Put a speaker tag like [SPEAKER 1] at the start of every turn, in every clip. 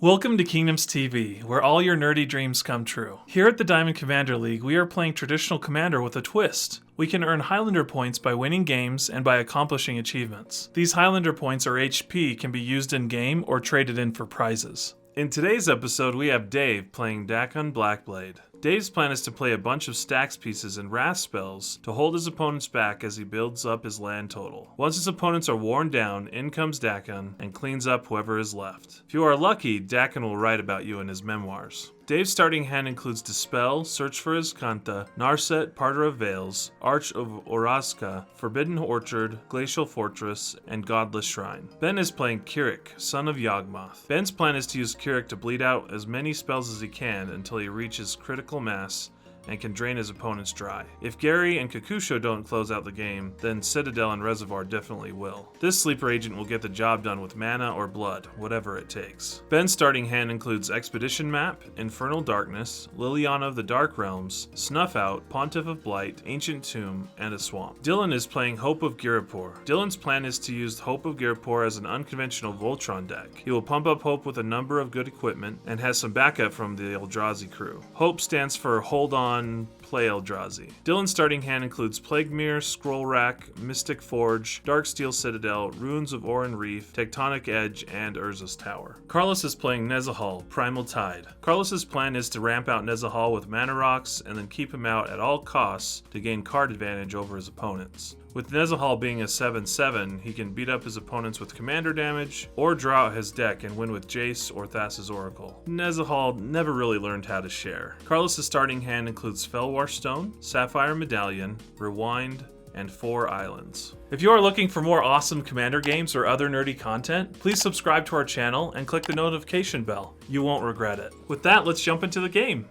[SPEAKER 1] Welcome to Kingdoms TV, where all your nerdy dreams come true. Here at the Diamond Commander League, we are playing traditional Commander with a twist. We can earn Highlander points by winning games and by accomplishing achievements. These Highlander points, or HP, can be used in-game or traded in for prizes. In today's episode, we have Dave playing Dakkon Blackblade. Dave's plan is to play a bunch of stacks pieces and wrath spells to hold his opponents back as he builds up his land total. Once his opponents are worn down, in comes Dakkon and cleans up whoever is left. If you are lucky, Dakkon will write about you in his memoirs. Dave's starting hand includes Dispel, Search for Azcanta, Narset, Parter of Veils, Arch of Orazca, Forbidden Orchard, Glacial Fortress, and Godless Shrine. Ben is playing Kirik, Son of Yawgmoth. Ben's plan is to use Kirik to bleed out as many spells as he can until he reaches critical mass and can drain his opponents dry. If Gary and Kakusho don't close out the game, then Citadel and Reservoir definitely will. This sleeper agent will get the job done with mana or blood, whatever it takes. Ben's starting hand includes Expedition Map, Infernal Darkness, Liliana of the Dark Realms, Snuff Out, Pontiff of Blight, Ancient Tomb, and a Swamp. Dylan is playing Hope of Girapur. Dylan's plan is to use Hope of Girapur as an unconventional Voltron deck. He will pump up Hope with a number of good equipment and has some backup from the Eldrazi crew. Hope stands for Hold On, Play Eldrazi. Dylan's starting hand includes Plaguemere, Scroll Rack, Mystic Forge, Darksteel Citadel, Ruins of Oran Reef, Tectonic Edge, and Urza's Tower. Carlos is playing Nezahal, Primal Tide. Carlos's plan is to ramp out Nezahal with mana rocks and then keep him out at all costs to gain card advantage over his opponents. With Nezahal being a 7/7, he can beat up his opponents with commander damage, or draw out his deck and win with Jace or Thassa's Oracle. Nezahal never really learned how to share. Carlos' starting hand includes Fellwar Stone, Sapphire Medallion, Rewind, and 4 islands. If you are looking for more awesome Commander games or other nerdy content, please subscribe to our channel and click the notification bell. You won't regret it. With that, let's jump into the game.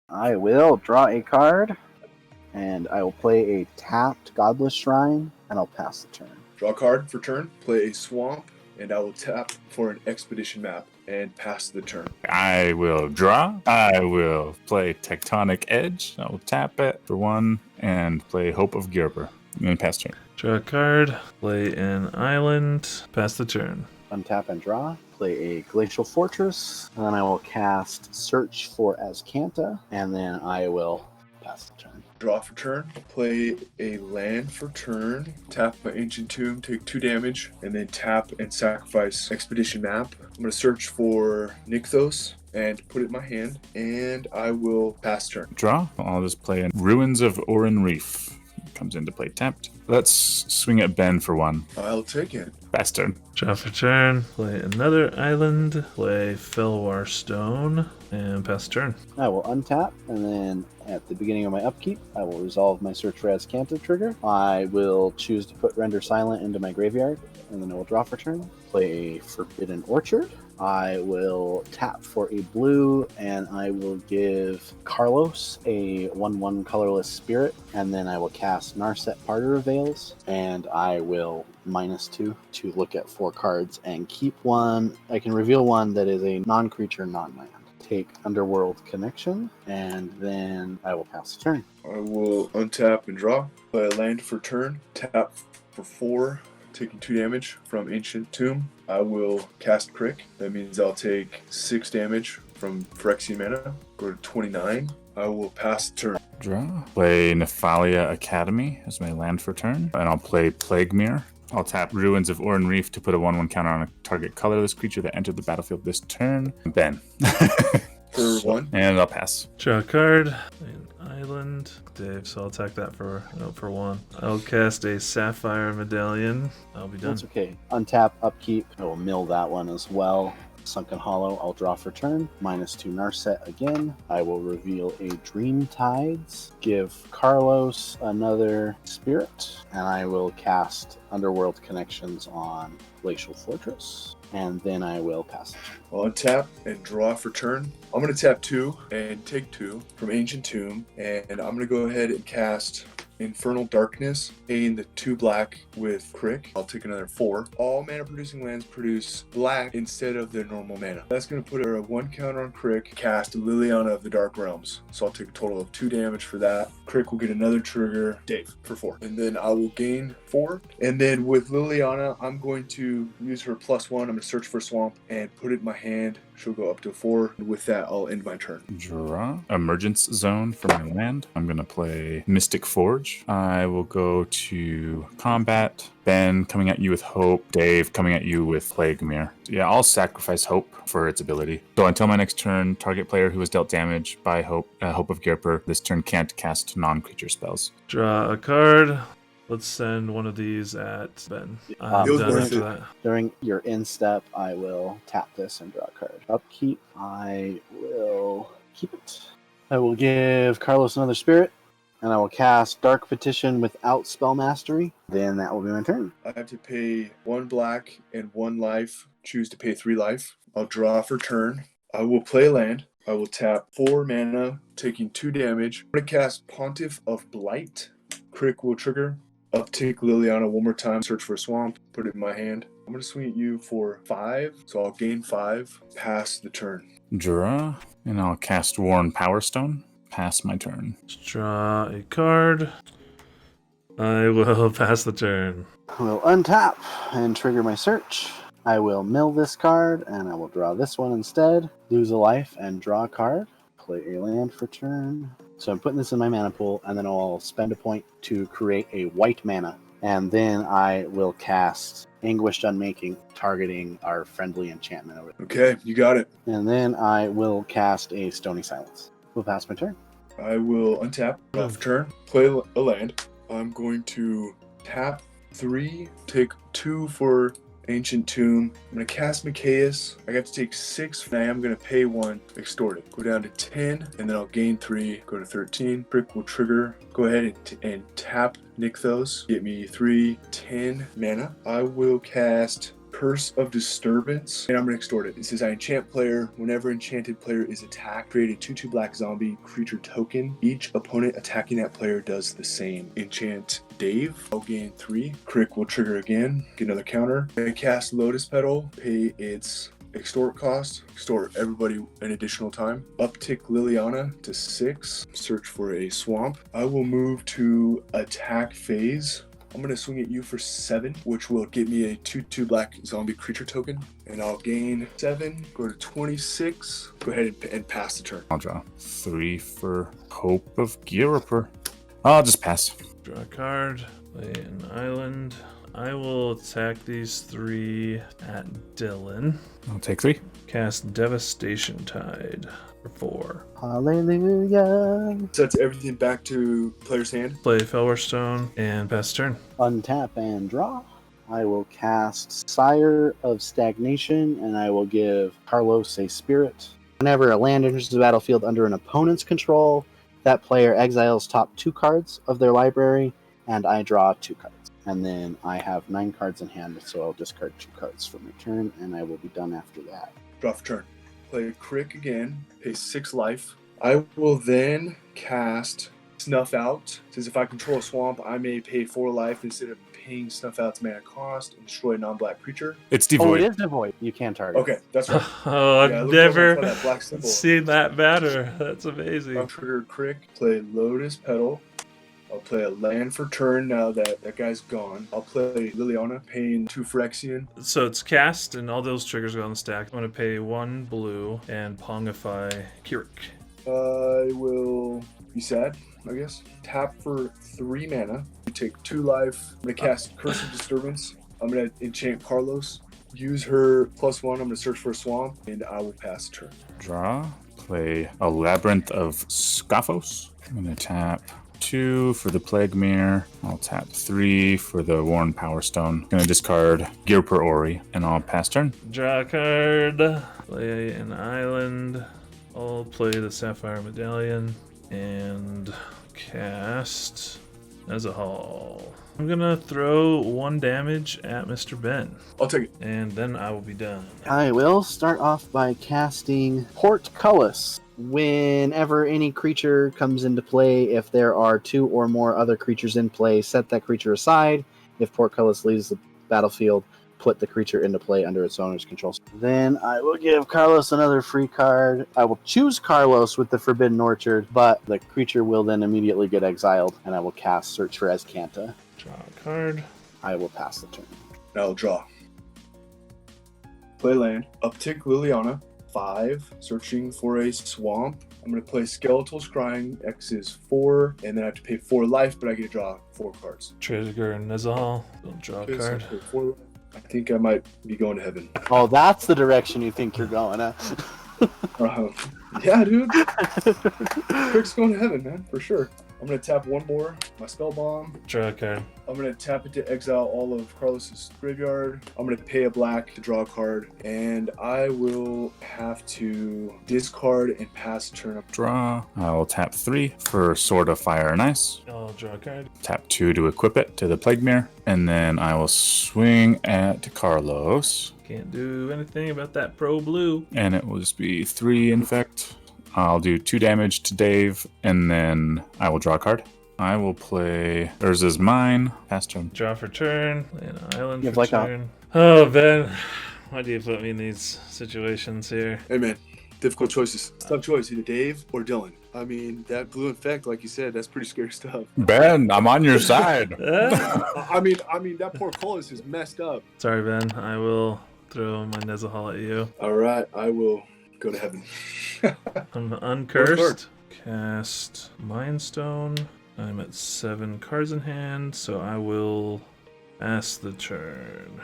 [SPEAKER 2] I will draw a card, and I will play a tapped Godless Shrine, and I'll pass the turn.
[SPEAKER 3] Draw a card for turn, play a Swamp, and I will tap for an Expedition Map and pass the turn.
[SPEAKER 4] I will draw. I will play Tectonic Edge. I will tap it for 1 and play Hope of Girapur. And then pass turn.
[SPEAKER 1] Draw a card, play an island, pass the turn.
[SPEAKER 2] Untap and draw. Play a Glacial Fortress, and then I will cast Search for Azcanta, and then I will pass the turn.
[SPEAKER 3] Draw for turn, play a land for turn, tap my Ancient Tomb, take 2 damage, and then tap and sacrifice Expedition Map. I'm going to search for Nykthos and put it in my hand, and I will pass turn.
[SPEAKER 4] Draw. I'll just play Ruins of Oran Reef. Comes into play tapped. Let's swing at Ben for 1.
[SPEAKER 3] I'll take it.
[SPEAKER 4] Pass turn.
[SPEAKER 1] Draw for turn, play another island, play Fellwar Stone, and pass turn.
[SPEAKER 2] I will untap, and then at the beginning of my upkeep, I will resolve my Search for Azcanta trigger. I will choose to put Render Silent into my graveyard, and then I will draw for turn. Play a Forbidden Orchard. I will tap for a blue, and I will give Carlos a 1/1 colorless spirit, and then I will cast Narset Parter of Veils, and I will -2 to look at 4 cards and keep 1. I can reveal 1 that is a non-creature, non-land. Take Underworld Connection, and then I will pass the turn.
[SPEAKER 3] I will untap and draw, play a land for turn, tap for 4, taking 2 damage from Ancient Tomb. I will cast Crick. That means I'll take 6 damage from Phyrexian mana. Go to 29. I will pass the turn.
[SPEAKER 4] Draw. Play Nephalia Academy as my land for turn, and I'll play Plaguemere. I'll tap Ruins of Oran Reef to put a 1/1 counter on a target colorless creature that entered the battlefield this turn. Ben.
[SPEAKER 3] For 1.
[SPEAKER 4] And I'll pass.
[SPEAKER 1] Draw a card, play an island, Dave, so I'll attack that for 1. I'll cast a Sapphire Medallion. I'll be done.
[SPEAKER 2] That's okay. Untap, upkeep. I will mill that one as well. Sunken Hollow, I'll draw for turn. -2 Narset again. I will reveal a Dream Tides. Give Carlos another spirit. And I will cast Underworld Connections on Glacial Fortress. And then I will pass it.
[SPEAKER 3] I'll untap and draw for turn. I'm going to tap 2 and take 2 from Ancient Tomb. And I'm going to go ahead and cast Infernal Darkness, paying the 2 black with Crick. I'll take another 4. All mana producing lands produce black instead of their normal mana. That's going to put a 1 counter on Crick, cast Liliana of the Dark Realms. So I'll take a total of 2 damage for that. Crick will get another trigger, Dave, for 4. And then I will gain 4. And then with Liliana, I'm going to use her +1. I'm going to search for Swamp and put it in my hand. She'll go up to 4. And with that, I'll end my turn.
[SPEAKER 4] Draw. Emergence Zone for my land. I'm going to play Mystic Forge. I will go to combat. Ben coming at you with Hope. Dave coming at you with Plague Mirror. Yeah, I'll sacrifice Hope for its ability. So until my next turn, target player who was dealt damage by Hope of Girper this turn can't cast non-creature spells.
[SPEAKER 1] Draw a card. Let's send one of these at Ben. I'm
[SPEAKER 3] It was
[SPEAKER 1] done
[SPEAKER 3] worth
[SPEAKER 1] after
[SPEAKER 3] it.
[SPEAKER 1] that.
[SPEAKER 2] During your end step, I will tap this and draw a card. Upkeep, I will keep it. I will give Carlos another spirit, and I will cast Dark Petition without Spell Mastery. Then that will be my turn.
[SPEAKER 3] I have to pay 1 black and 1 life. Choose to pay 3 life. I'll draw for turn. I will play land. I will tap 4 mana, taking 2 damage. I'm going to cast Pontiff of Blight. Crick will trigger. Uptick Liliana one more time. Search for a swamp. Put it in my hand. I'm going to swing at you for 5. So I'll gain 5. Pass the turn.
[SPEAKER 4] Draw. And I'll cast Worn Power Stone. Pass my turn.
[SPEAKER 1] Draw a card. I will pass the turn.
[SPEAKER 2] I will untap and trigger my search. I will mill this card, and I will draw this one instead. Lose a life and draw a card. Play a land for turn. So I'm putting this in my mana pool, and then I'll spend a point to create a white mana. And then I will cast Anguished Unmaking, targeting our friendly enchantment over there.
[SPEAKER 3] Okay, you got it.
[SPEAKER 2] And then I will cast a Stony Silence. We'll pass my turn.
[SPEAKER 3] I will untap. Draw for turn. Play a land. I'm going to tap 3, take 2 for Ancient Tomb. I'm going to cast Mikaeus. I got to take 6, and I am going to pay 1, extort it. Go down to 10, and then I'll gain 3, go to 13. Crick will trigger. Go ahead and tap Nykthos. Get me 3, 10 mana. I will cast Curse of Disturbance, and I'm going to extort it. It says, I enchant player. Whenever enchanted player is attacked, create a 2/2 black zombie creature token. Each opponent attacking that player does the same. Enchant Dave. I'll gain 3. Crick will trigger again. Get another counter. I cast Lotus Petal. Pay its extort cost. Extort everybody an additional time. Uptick Liliana to 6. Search for a swamp. I will move to attack phase. I'm going to swing at you for 7, which will get me a 2/2 black zombie creature token. And I'll gain 7, go to 26. Go ahead and pass the turn.
[SPEAKER 4] I'll draw 3 for Hope of Girper. I'll just pass.
[SPEAKER 1] Draw a card. Play an island. I will attack these 3 at Dylan.
[SPEAKER 4] I'll take 3.
[SPEAKER 1] Cast Devastation Tide for 4.
[SPEAKER 2] Hallelujah.
[SPEAKER 3] Sets everything back to player's hand.
[SPEAKER 1] Play Felwarstone and pass turn.
[SPEAKER 2] Untap and draw. I will cast Sire of Stagnation, and I will give Carlos a spirit. Whenever a land enters the battlefield under an opponent's control, that player exiles top 2 cards of their library, and I draw 2 cards. And then I have 9 cards in hand, so I'll discard 2 cards for my turn, and I will be done after that.
[SPEAKER 3] Draw for turn. Play Crick again. Pay 6 life. I will then cast Snuff Out. It says if I control a swamp, I may pay 4 life instead of paying Snuff Out's mana cost and destroy a non-black creature.
[SPEAKER 4] It's
[SPEAKER 2] Oh,
[SPEAKER 4] Devoid.
[SPEAKER 2] it is Devoid. You can target.
[SPEAKER 3] Okay, that's right.
[SPEAKER 1] Oh, I've
[SPEAKER 3] Yeah, I looked
[SPEAKER 1] never
[SPEAKER 3] over and saw that black symbol.
[SPEAKER 1] seen that banner. That's amazing.
[SPEAKER 3] I'll trigger Crick. Play Lotus Petal. I'll play a land for turn now that that guy's gone. I'll play Liliana, paying 2 Phyrexian.
[SPEAKER 1] So it's cast, and all those triggers go on the stack. I'm going to pay 1 blue and Pongify Kirik.
[SPEAKER 3] I will be sad, I guess. Tap for 3 mana. You take 2 life. I'm going to cast Curse of Disturbance. I'm going to enchant Carlos. Use her +1. I'm going to search for a swamp, and I will pass the turn.
[SPEAKER 4] Draw. Play a Labyrinth of Scophos. I'm going to tap 2 for the Plague Mirror. I'll tap 3 for the Worn Power Stone. Going to discard Girper Ori, and I'll pass turn.
[SPEAKER 1] Draw a card. Play an island. I'll play the Sapphire Medallion and cast Nezahal. I'm gonna throw 1 damage at Mr. Ben,
[SPEAKER 3] I'll take it.
[SPEAKER 1] and then I will be done.
[SPEAKER 2] I will start off by casting Portcullis. Whenever any creature comes into play, if there are 2 or more other creatures in play, set that creature aside. If Portcullis leaves the battlefield, put the creature into play under its owner's control. Then I will give Carlos another free card. I will choose Carlos with the Forbidden Orchard, but the creature will then immediately get exiled, and I will cast Search for Azcanta.
[SPEAKER 1] Draw a card.
[SPEAKER 2] I will pass the turn.
[SPEAKER 3] Now I'll draw. Play land. Uptick Liliana. 5. Searching for a swamp. I'm going to play Skeletal Scrying. X is 4. And then I have to pay 4 life, but I get to draw 4 cards.
[SPEAKER 1] Trigger Nezahal. Don't draw a
[SPEAKER 3] Okay, so
[SPEAKER 1] card.
[SPEAKER 3] I pay 4. I think I might be going to heaven.
[SPEAKER 2] Oh, that's the direction you think you're going, huh?
[SPEAKER 3] Yeah, dude. Crick's going to heaven, man, for sure. I'm going to tap 1 more, my Spell Bomb.
[SPEAKER 1] Draw a card.
[SPEAKER 3] I'm going to tap it to exile all of Carlos's graveyard. I'm going to pay a black to draw a card. And I will have to discard and pass turn up.
[SPEAKER 4] Draw. I will tap 3 for Sword of Fire and Ice.
[SPEAKER 1] I'll draw a card.
[SPEAKER 4] Tap 2 to equip it to the Plague Mirror. And then I will swing at Carlos.
[SPEAKER 1] Can't do anything about that pro blue.
[SPEAKER 4] And it will just be 3 infect. I'll do 2 damage to Dave, and then I will draw a card. I will play Urza's Mine. Pass turn.
[SPEAKER 1] Draw for turn. Play an island
[SPEAKER 2] You have
[SPEAKER 1] for
[SPEAKER 2] like a-
[SPEAKER 1] turn. Oh, Ben. Why do you put me in these situations here?
[SPEAKER 3] Hey, man. Difficult choices. Tough choice, either Dave or Dylan. I mean, that blue infect, like you said, that's pretty scary stuff.
[SPEAKER 4] Ben, I'm on your side.
[SPEAKER 3] I mean, that poor Collis is messed up.
[SPEAKER 1] Sorry, Ben. I will throw my Nezahal at you.
[SPEAKER 3] All right, I will go to heaven.
[SPEAKER 1] I'm uncursed. Cast Mindstone. I'm at 7 cards in hand, so I will pass the turn.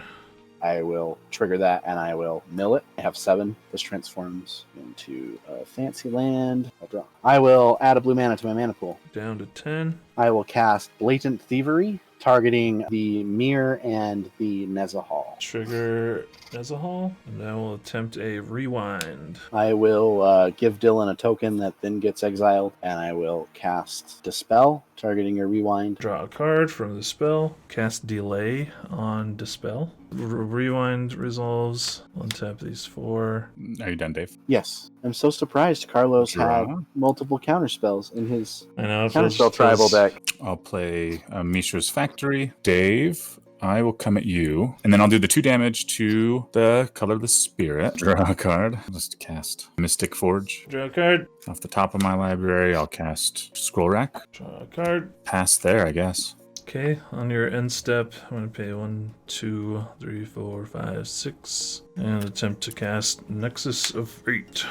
[SPEAKER 2] I will trigger that, and I will mill it. I have 7. This transforms into a fancy land. I'll draw. I will add a blue mana to my mana pool.
[SPEAKER 1] Down to 10.
[SPEAKER 2] I will cast Blatant Thievery, targeting the Mirror and the Nezahal.
[SPEAKER 1] Trigger Nezahal, and I will attempt a rewind.
[SPEAKER 2] I will give Dylan a token that then gets exiled, and I will cast Dispel, targeting your Rewind.
[SPEAKER 1] Draw a card from the spell. Cast Delay on Dispel. Rewind resolves. Untap these 4.
[SPEAKER 4] Are you done, Dave?
[SPEAKER 2] Yes. I'm so surprised Carlos
[SPEAKER 4] Draw.
[SPEAKER 2] had multiple counterspells in his
[SPEAKER 1] I know. it
[SPEAKER 2] counterspell
[SPEAKER 1] feels-
[SPEAKER 2] tribal
[SPEAKER 1] feels-
[SPEAKER 2] deck.
[SPEAKER 4] I'll play Mishra's Factory. Dave, I will come at you. And then I'll do the 2 damage to the Colorless Spirit. Draw a card. Just cast Mystic Forge.
[SPEAKER 1] Draw a card.
[SPEAKER 4] Off the top of my library, I'll cast Scroll Rack.
[SPEAKER 1] Draw a card.
[SPEAKER 4] Pass there, I guess.
[SPEAKER 1] Okay, on your end step, I'm going to pay 1, 2, 3, 4, 5, 6, and attempt to cast Nexus of Fate.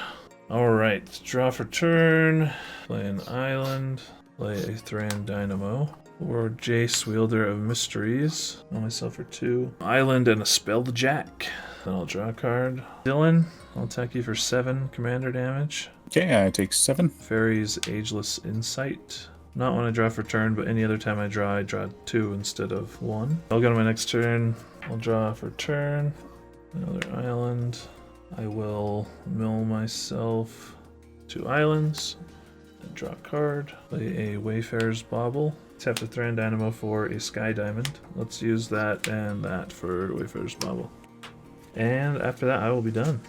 [SPEAKER 1] Alright, draw for turn, play an island, play a Thran Dynamo, or Jace, Wielder of Mysteries, on myself for 2, island and a Spelled Jack. Then I'll draw a card. Dylan, I'll attack you for 7 commander damage.
[SPEAKER 4] Okay, I take 7.
[SPEAKER 1] Fairy's Ageless Insight. Not when I draw for turn, but any other time I draw 2 instead of 1. I'll go to my next turn. I'll draw for turn. Another island. I will mill myself 2 islands. And draw a card. Play a Wayfarer's Bauble. Tap the Thran Dynamo for a Sky Diamond. Let's use that and that for Wayfarer's Bauble. And after that, I will be done.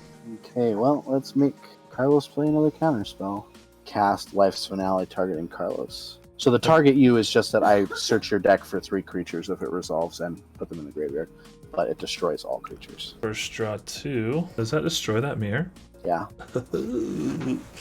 [SPEAKER 2] Okay, well, let's make Carlos play another counterspell. Cast Life's Finale, targeting Carlos. So the target you is just that I search your deck for 3 creatures if it resolves and put them in the graveyard, but it destroys all creatures.
[SPEAKER 1] First draw 2. Does that destroy that mirror?
[SPEAKER 2] Yeah.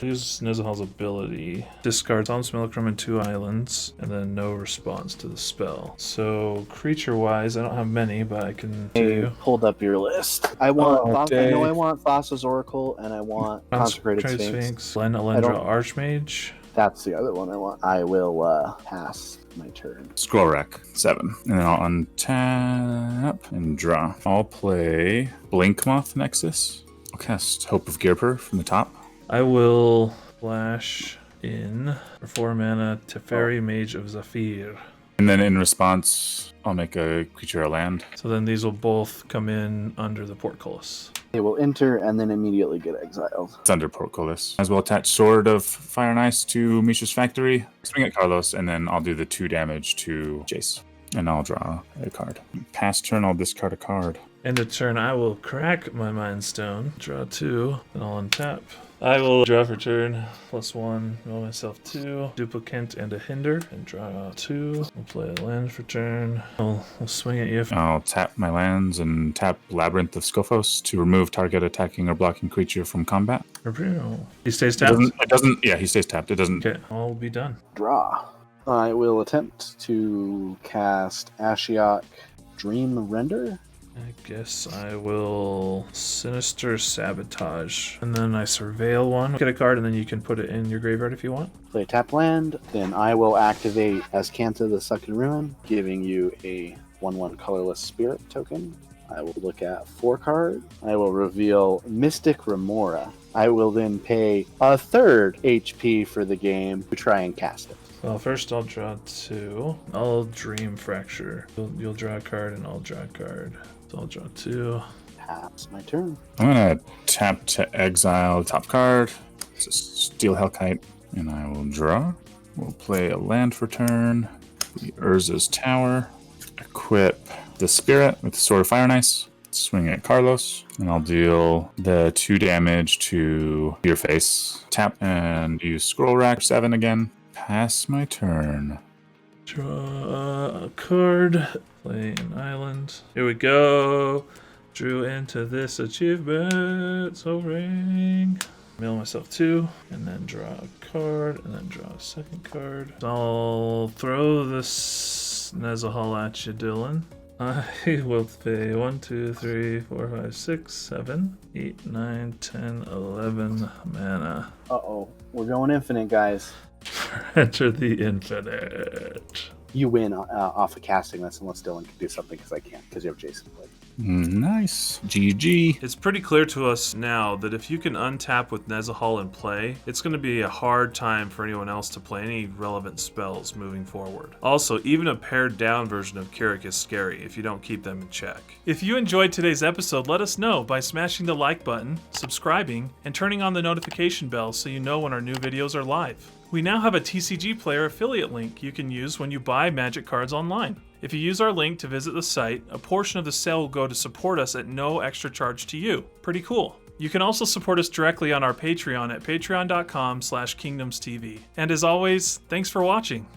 [SPEAKER 1] Use Nezahal's ability. Discards Alms Millicrum and 2 islands, and then no response to the spell. So, creature-wise, I don't have many, but I can
[SPEAKER 2] I
[SPEAKER 1] do...
[SPEAKER 2] pulled up your list. I want I
[SPEAKER 4] Dave.
[SPEAKER 2] know I want Thassa's Oracle, and I want Consecrated Sphinx.
[SPEAKER 1] Glen Elendra Archmage.
[SPEAKER 2] That's the other one I want. I will pass my turn.
[SPEAKER 4] Scroll Rack, 7. And then I'll untap and draw. I'll play Blinkmoth Nexus. I'll cast Hope of Girper from the top.
[SPEAKER 1] I will flash in for 4 mana Teferi Mage of Zafir.
[SPEAKER 4] And then in response, I'll make a creature a land.
[SPEAKER 1] So then these will both come in under the Portcullis.
[SPEAKER 2] They will enter and then immediately get exiled.
[SPEAKER 4] It's under Portcullis. As well attach Sword of Fire and Ice to Misha's Factory. Swing at Carlos, and then I'll do the 2 damage to Jace. And I'll draw a card. Past turn, I'll discard a card.
[SPEAKER 1] End of turn, I will crack my Mind Stone, draw 2, then I'll untap, I will draw for turn, +1, roll myself 2, duplicate and a hinder, and draw 2. I'll play a land for turn. I'll swing at you.
[SPEAKER 4] I'll tap my lands and tap Labyrinth of Scophos to remove target attacking or blocking creature from combat.
[SPEAKER 1] He stays
[SPEAKER 4] It
[SPEAKER 1] tapped?
[SPEAKER 4] doesn't, yeah, he stays tapped. It doesn't.
[SPEAKER 1] Okay, I'll be done.
[SPEAKER 2] Draw. I will attempt to cast Ashiok Dream Render.
[SPEAKER 1] I guess I will Sinister Sabotage. And then I Surveil one. Get a card, and then you can put it in your graveyard if you want.
[SPEAKER 2] Play a tap land. Then I will activate Azcanta the Sucking Ruin, giving you a 1/1 colorless spirit token. I will look at 4 cards. I will reveal Mystic Remora. I will then pay a 3rd HP for the game to try and cast it.
[SPEAKER 1] Well, first I'll draw 2. I'll Dream Fracture. You'll draw a card, and I'll draw a card. So I'll draw 2.
[SPEAKER 2] Pass my turn.
[SPEAKER 4] I'm going to tap to exile the top card. It's a Steel Hellkite, and I will draw. We'll play a land for turn. The Urza's Tower. Equip the Spirit with Sword of Fire and Ice. Swing at Carlos, and I'll deal the 2 damage to your face. Tap and use Scroll Rack 7 again. Pass my turn.
[SPEAKER 1] Draw a card. Play an island. Here we go. Drew into this achievement. So ring. Mail myself 2, and then draw a card, and then draw a second card. I'll throw this Nezahal at you, Dylan. I will pay 1, 2, 3, 4, 5, 6, 7, 8, 9, 10, 11 mana.
[SPEAKER 2] Uh-oh. We're going infinite, guys.
[SPEAKER 1] Enter the infinite.
[SPEAKER 2] You win off of casting this unless Dylan can do something because I can't, because you have Jason played.
[SPEAKER 4] Nice. GG.
[SPEAKER 1] It's pretty clear to us now that if you can untap with Nezahal and play, it's going to be a hard time for anyone else to play any relevant spells moving forward. Also, even a pared down version of Keurig is scary if you don't keep them in check. If you enjoyed today's episode, let us know by smashing the like button, subscribing, and turning on the notification bell so you know when our new videos are live. We now have a TCG Player affiliate link you can use when you buy Magic cards online. If you use our link to visit the site, a portion of the sale will go to support us at no extra charge to you. Pretty cool. You can also support us directly on our Patreon at patreon.com/kingdomstv. And as always, thanks for watching.